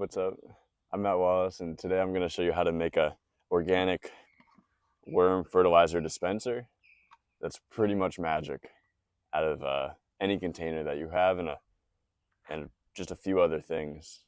What's up? I'm Matt Wallace, and today I'm going to show you how to make a organic worm fertilizer dispenser that's pretty much magic out of any container that you have and just a few other things.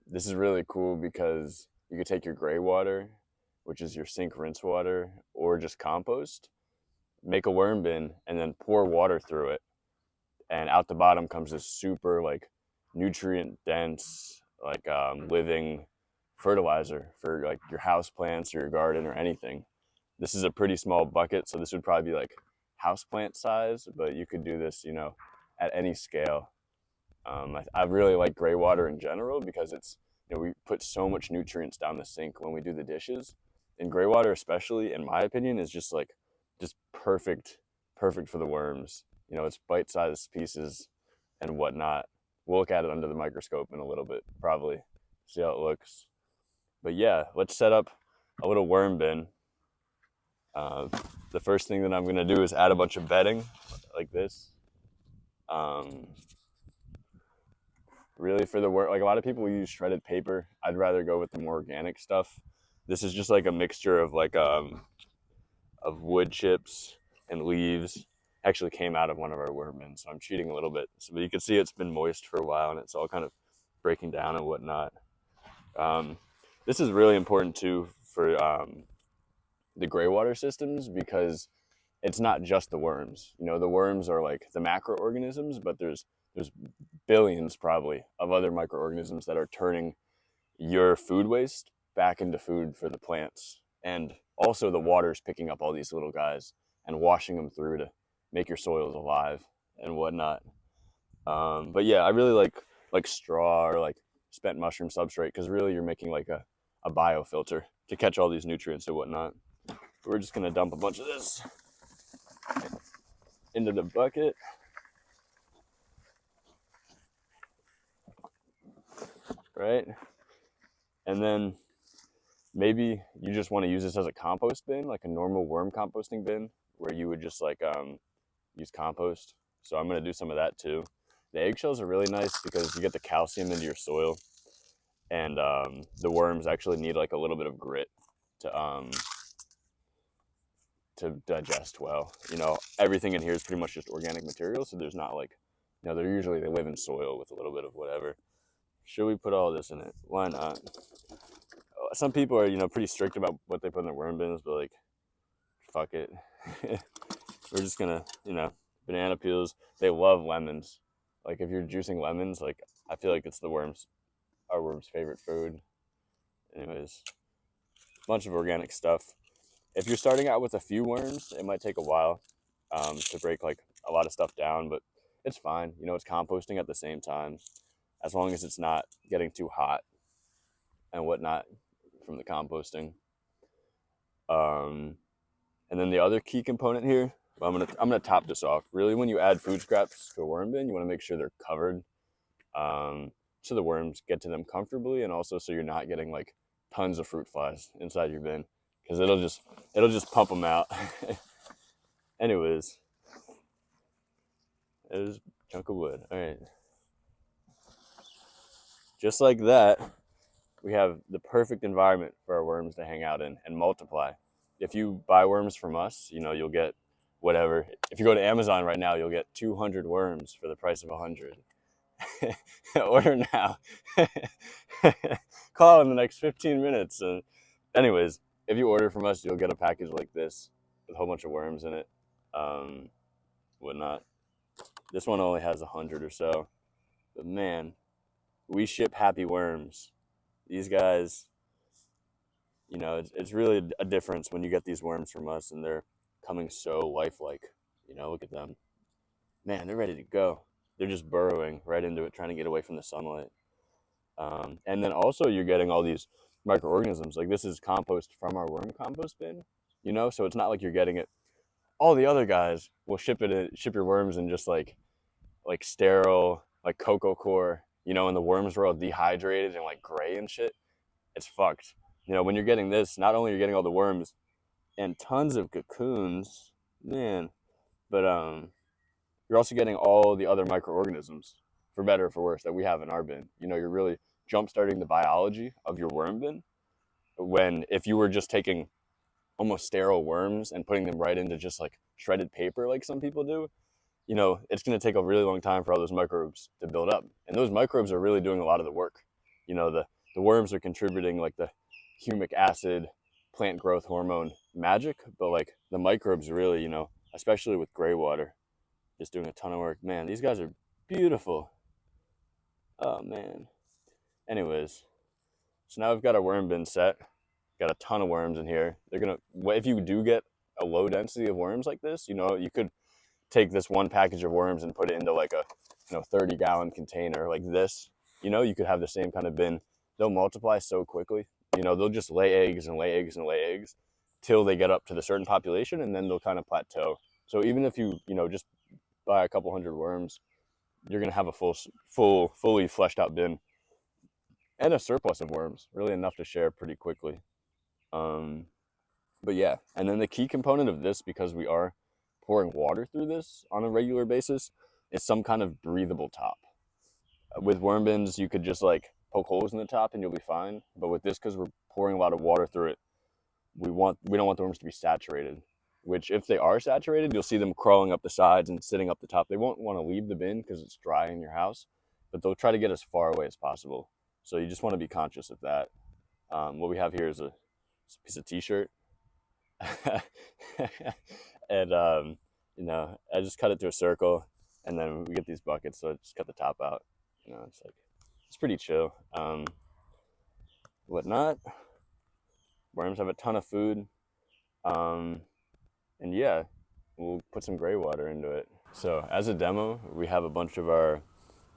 This is really cool because you could take your gray water, which is your sink rinse water, or just compost, make a worm bin, and then pour water through it. And out the bottom comes this super like nutrient dense living fertilizer for like your house plants or your garden or anything. This is a pretty small bucket, so this would probably be like house plant size, but you could do this, at any scale. I really like gray water in general because we put so much nutrients down the sink when we do the dishes, and gray water, especially in my opinion, is just perfect for the worms. It's bite-sized pieces and whatnot. We'll look at it under the microscope in a little bit, probably see how it looks. But yeah, let's set up a little worm bin. Uh, the first thing that I'm gonna do is add a bunch of bedding like this. Um, really for the work, like a lot of people use shredded paper. I'd rather go with the more organic stuff. This is just like a mixture of of wood chips and leaves. Actually came out of one of our worm bins, so I'm cheating a little bit. But you can see it's been moist for a while and it's all kind of breaking down and whatnot. Um, this is really important too for the gray water systems because it's not just the worms. The worms are like the macroorganisms, but there's billions probably of other microorganisms that are turning your food waste back into food for the plants. And also the water's picking up all these little guys and washing them through to make your soils alive and whatnot. But yeah, I really like straw or like spent mushroom substrate because really you're making like a biofilter to catch all these nutrients and whatnot. We're just gonna dump a bunch of this into the bucket. Right? And then maybe you just want to use this as a compost bin, like a normal worm composting bin, where you would just use compost. So I'm gonna do some of that too. The eggshells are really nice because you get the calcium into your soil, and the worms actually need like a little bit of grit to digest well. Everything in here is pretty much just organic material, so there's not like, they live in soil with a little bit of whatever. Should we put all this in it? Why not? Some people are, pretty strict about what they put in their worm bins, but like, fuck it. We're just gonna, banana peels. They love lemons. Like if you're juicing lemons, like I feel like it's our worms' favorite food. Anyways, bunch of organic stuff. If you're starting out with a few worms, it might take a while to break like a lot of stuff down, but it's fine. It's composting at the same time, as long as it's not getting too hot and whatnot from the composting. And then the other key component here, I'm gonna top this off. Really, when you add food scraps to a worm bin, you want to make sure they're covered, so the worms get to them comfortably, and also so you're not getting like tons of fruit flies inside your bin, because it'll just pump them out. Anyways, there's a chunk of wood. All right, just like that, we have the perfect environment for our worms to hang out in and multiply. If you buy worms from us, you'll get whatever. If you go to Amazon right now, you'll get 200 worms for the price of 100. Order now. Call in the next 15 minutes. Anyways, if you order from us, you'll get a package like this with a whole bunch of worms in it. Um, Whatnot. This one only has 100 or so. But man, we ship happy worms. These guys, it's really a difference when you get these worms from us and they're coming so lifelike. Look at them. Man, they're ready to go. They're just burrowing right into it, trying to get away from the sunlight. And then also you're getting all these microorganisms. Like this is compost from our worm compost bin, so it's not like you're getting it. All the other guys will ship your worms in just like sterile, like cocoa core, and the worms are all dehydrated and like gray and shit. It's fucked. When you're getting this, not only are you getting all the worms and tons of cocoons, man, but you're also getting all the other microorganisms, for better or for worse, that we have in our bin. You're really jump starting the biology of your worm bin. When if you were just taking almost sterile worms and putting them right into just like shredded paper like some people do, it's going to take a really long time for all those microbes to build up. And those microbes are really doing a lot of the work. The worms are contributing like the humic acid, plant growth hormone magic, but like the microbes really, especially with gray water, just doing a ton of work. Man, these guys are beautiful. Oh man. Anyways, so now we've got our worm bin set. Got a ton of worms in here. If you do get a low density of worms like this, you could take this one package of worms and put it into like a 30-gallon container like this. You could have the same kind of bin. They'll multiply so quickly. They'll just lay eggs and lay eggs and lay eggs till they get up to the certain population, and then they'll kind of plateau. So even if you just buy a couple hundred worms, you're gonna have a fully fleshed out bin and a surplus of worms, really enough to share pretty quickly. But yeah, and then the key component of this, because we are pouring water through this on a regular basis, is some kind of breathable top. With worm bins, you could just like poke holes in the top and you'll be fine. But with this, because we're pouring a lot of water through it, we don't want the worms to be saturated. Which, if they are saturated, you'll see them crawling up the sides and sitting up the top. They won't want to leave the bin because it's dry in your house, but they'll try to get as far away as possible. So you just want to be conscious of that. What we have here is a piece of t-shirt. And I just cut it to a circle, and then we get these buckets, so I just cut the top out. It's pretty chill. Whatnot. Worms have a ton of food. And yeah, we'll put some gray water into it. So as a demo, we have a bunch of our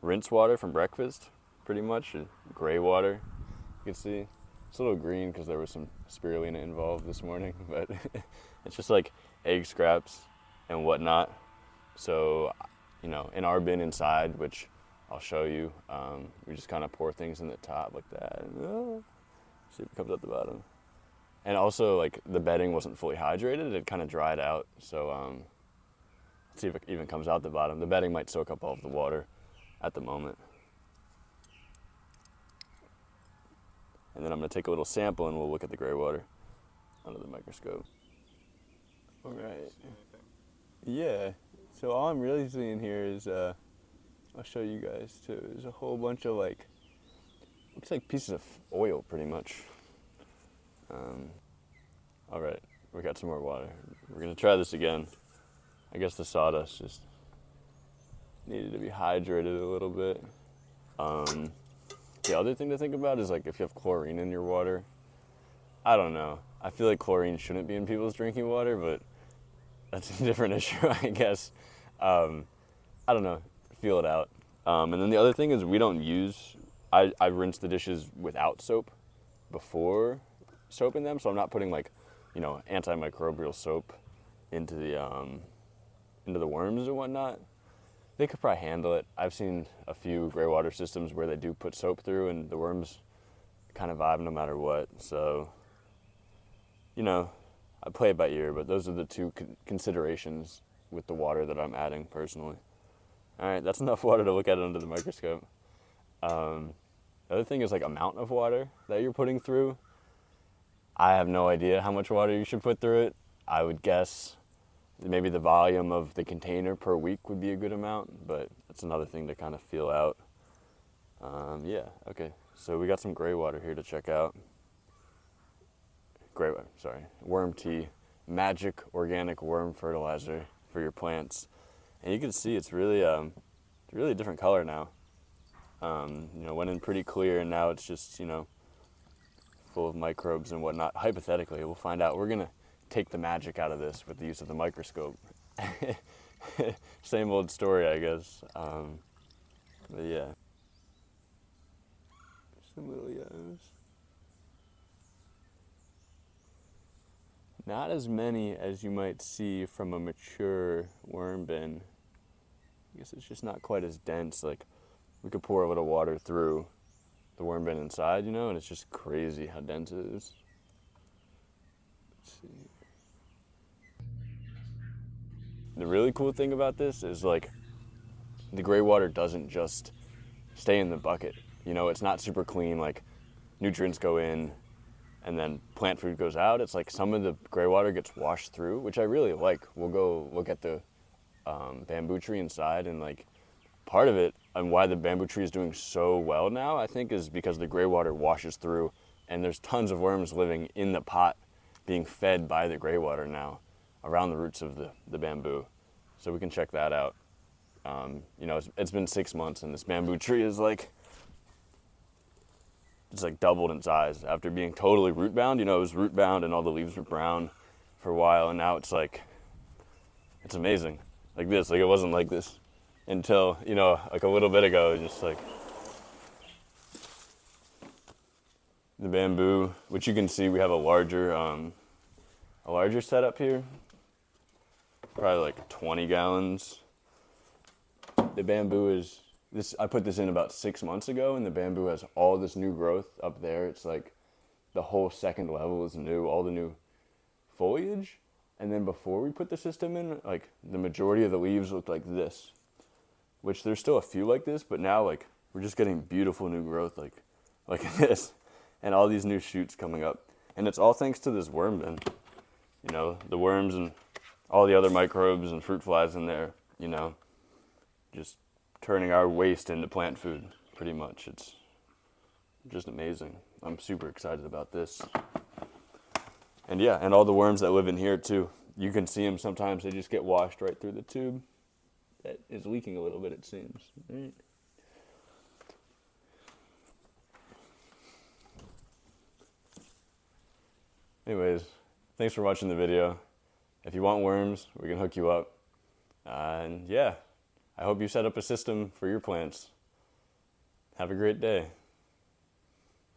rinse water from breakfast, pretty much, gray water. You can see it's a little green because there was some spirulina involved this morning, but it's just like egg scraps and whatnot. So, in our bin inside, which I'll show you, we just kind of pour things in the top like that. See if it comes out the bottom. And also, like, the bedding wasn't fully hydrated. It kind of dried out. So, let's see if it even comes out the bottom. The bedding might soak up all of the water at the moment. And then I'm going to take a little sample and we'll look at the gray water under the microscope. All right. Yeah. So all I'm really seeing here is, I'll show you guys too. There's a whole bunch of looks like pieces of oil pretty much. All right, we got some more water. We're gonna try this again. I guess the sawdust just needed to be hydrated a little bit. The other thing to think about is like if you have chlorine in your water. I don't know. I feel like chlorine shouldn't be in people's drinking water, but that's a different issue, I guess. I don't know. Feel it out. And then the other thing is we don't use. I rinse the dishes without soap before soaping them, so I'm not putting antimicrobial soap into the worms and whatnot. They could probably handle it. I've seen a few gray water systems where they do put soap through and the worms kind of vibe no matter what. So, I play it by ear, but those are the two considerations with the water that I'm adding personally. All right, that's enough water to look at it under the microscope. The other thing is amount of water that you're putting through. I have no idea how much water you should put through it. I would guess maybe the volume of the container per week would be a good amount, but that's another thing to kind of feel out. Yeah, okay. So we got some gray water here to check out. Worm tea, magic organic worm fertilizer for your plants. And you can see it's really a different color now. Went in pretty clear and now it's just, full of microbes and whatnot. Hypothetically, we'll find out. We're gonna take the magic out of this with the use of the microscope. Same old story, I guess. But yeah. Some lilios. Not as many as you might see from a mature worm bin. I guess it's just not quite as dense. Like, we could pour a little water through the worm bin inside, and it's just crazy how dense it is. Let's see. The really cool thing about this is the gray water doesn't just stay in the bucket. You know, it's not super clean, like nutrients go in and then plant food goes out. It's like some of the gray water gets washed through, which I really like. We'll go look at the bamboo tree inside, and like part of it and why the bamboo tree is doing so well now, I think, is because the gray water washes through, and there's tons of worms living in the pot being fed by the gray water now around the roots of the bamboo. So we can check that out. You know, it's been 6 months, and this bamboo tree is like, it's like doubled in size after being totally root bound. You know, it was root bound and all the leaves were brown for a while, and now it's like, it's amazing. Like this, like it wasn't like this until, you know, like a little bit ago, just like the bamboo, which you can see we have a larger setup here, probably like 20 gallons. The bamboo is this. I put this in about 6 months ago, and the bamboo has all this new growth up there. It's like the whole second level is new, all the new foliage. And then before we put the system in, like the majority of the leaves looked like this, which there's still a few like this, but now like we're just getting beautiful new growth like this, and all these new shoots coming up. And it's all thanks to this worm bin. You know, the worms and all the other microbes and fruit flies in there, you know, just turning our waste into plant food, pretty much. It's just amazing. I'm super excited about this. And yeah, and all the worms that live in here too. You can see them sometimes, they just get washed right through the tube. That is leaking a little bit, it seems. Right. Anyways, thanks for watching the video. If you want worms, we can hook you up. And yeah, I hope you set up a system for your plants. Have a great day.